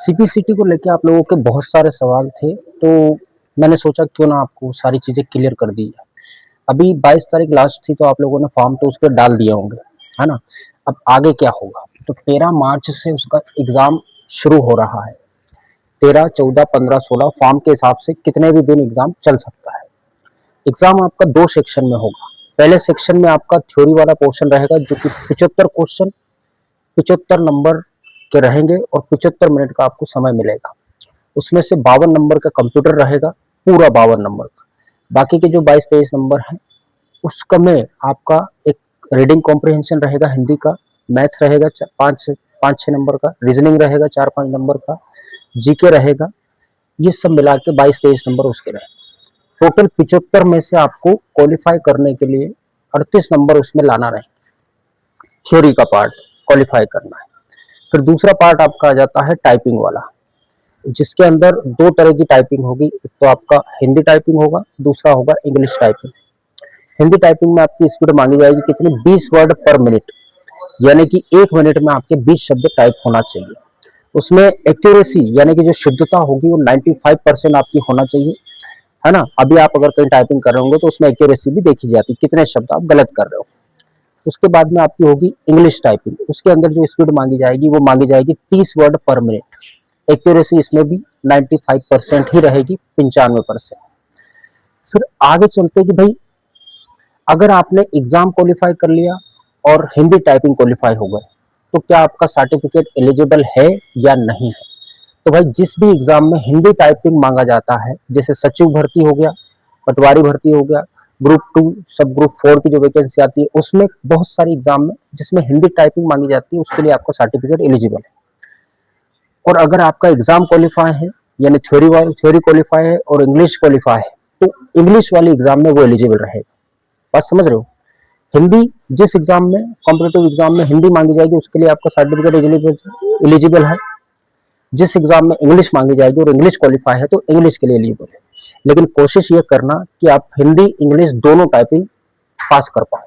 CPCT को लेके आप लोगों के बहुत सारे सवाल थे, तो मैंने सोचा क्यों ना आपको सारी चीज़ें क्लियर कर दी जाए। अभी 22 तारीख लास्ट थी, तो आप लोगों ने फॉर्म तो उसके डाल दिए होंगे, है ना? अब आगे क्या होगा? तो 13 मार्च से उसका एग्ज़ाम शुरू हो रहा है। 13, 14, 15, 16 फॉर्म के हिसाब से कितने भी दिन एग्ज़ाम चल सकता है। एग्ज़ाम आपका 2 सेक्शन में होगा। पहले सेक्शन में आपका थ्योरी वाला पोर्शन रहेगा, जो कि 75 क्वेश्चन 75 नंबर के रहेंगे और 75 मिनट का आपको समय मिलेगा। उसमें से 52 नंबर का कंप्यूटर रहेगा, पूरा 52 नंबर का। बाकी के जो 22-23 नंबर हैं, उसका में आपका एक रीडिंग कॉम्प्रिहेंशन रहेगा हिंदी का, मैथ्स रहेगा 5-6 नंबर का, रीजनिंग रहेगा 4-5 नंबर का, जीके रहेगा। ये सब मिला के 22-23 नंबर उसके रहेंगे। टोटल 75 में से आपको क्वालिफाई करने के लिए 38 नंबर उसमें लाना रहेगा। थ्योरी का पार्ट क्वालिफाई करना है। फिर दूसरा पार्ट आपका आ जाता है टाइपिंग वाला, जिसके अंदर 2 तरह की टाइपिंग होगी। एक तो आपका हिंदी टाइपिंग होगा, दूसरा होगा इंग्लिश टाइपिंग। हिंदी टाइपिंग में आपकी स्पीड मांगी जाएगी कितनी? 20 वर्ड पर मिनट, यानी कि 1 मिनट में आपके 20 शब्द टाइप होना चाहिए। उसमें एक्यूरेसी यानी कि जो शुद्धता होगी वो 95% आपकी होना चाहिए, है ना? अभी आप अगर कहीं टाइपिंग कर रहे होंगे तो उसमें एक्यूरेसी भी देखी जाती है, कितने शब्द आप गलत कर रहे हो। उसके बाद में आपकी होगी इंग्लिश टाइपिंग। उसके अंदर जो स्पीड मांगी जाएगी वो मांगी जाएगी 30 वर्ड पर मिनट। एक्यूरेसी इसमें भी 95% ही रहेगी, 95%। फिर आगे चलते कि भाई अगर आपने एग्जाम क्वालिफाई कर लिया और हिंदी टाइपिंग क्वालिफाई हो गए, तो क्या आपका सर्टिफिकेट एलिजिबल है या नहीं है? तो भाई जिस भी एग्जाम में हिंदी टाइपिंग मांगा जाता है, जैसे सचिव भर्ती हो गया, पटवारी भर्ती हो गया, ग्रुप 2 सब ग्रुप 4 की जो वैकेंसी आती है, उसमें बहुत सारी एग्जाम में जिसमें हिंदी टाइपिंग मांगी जाती है, उसके लिए आपका सर्टिफिकेट एलिजिबल है। और अगर आपका एग्जाम क्वालिफाई है, यानी थ्योरी क्वालिफाई है और इंग्लिश क्वालिफाई है, तो इंग्लिश वाली एग्जाम में वो एलिजिबल रहेगा। बात समझ रहे हो? हिंदी जिस एग्जाम में, कॉम्पिटेटिव एग्जाम में हिंदी मांगी जाएगी, उसके लिए आपका सर्टिफिकेट एलिजिबल है। जिस एग्जाम में इंग्लिश मांगी जाएगी और इंग्लिश क्वालिफाई है, तो इंग्लिश के लिए एलिजिबल है। लेकिन कोशिश ये करना कि आप हिंदी इंग्लिश दोनों टाइपिंग पास कर पाओ।